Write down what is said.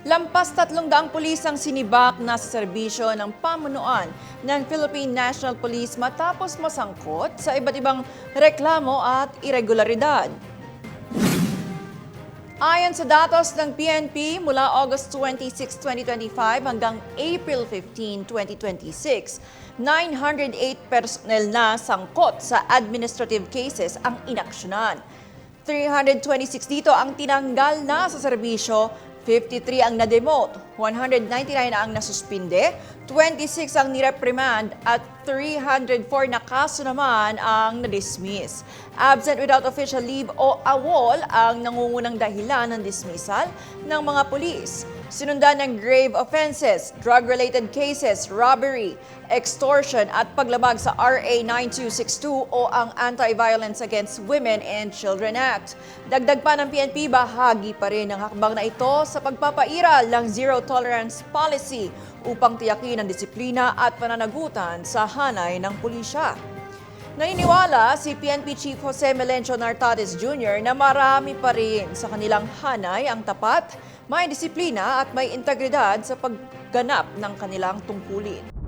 Lampas 300 pulis ang sinibak na sa serbisyo ng pamunuan ng Philippine National Police matapos masangkot sa iba't ibang reklamo at irregularidad. Ayon sa datos ng PNP, mula August 26, 2025 hanggang April 15, 2026, 908 personnel na sangkot sa administrative cases ang inaksyonan. 326 dito ang tinanggal na sa serbisyo, 53 ang na-demote, 199 ang nasuspinde, 26 ang nireprimand at 304 na kaso naman ang na-dismiss. Absent without official leave o AWOL ang nangungunang dahilan ng dismissal ng mga pulis. Sinundan ng grave offenses, drug-related cases, robbery, extortion at paglabag sa RA 9262 o ang Anti-Violence Against Women and Children Act. Dagdag pa ng PNP, bahagi pa rin ang hakbang na ito sa pagpapairal ng zero tolerance policy upang tiyakin ang disiplina at pananagutan sa hanay ng pulisya. Naniniwala si PNP Chief Jose Melencio Nartates Jr. na marami pa rin sa kanilang hanay ang tapat, may disiplina at may integridad sa pagganap ng kanilang tungkulin.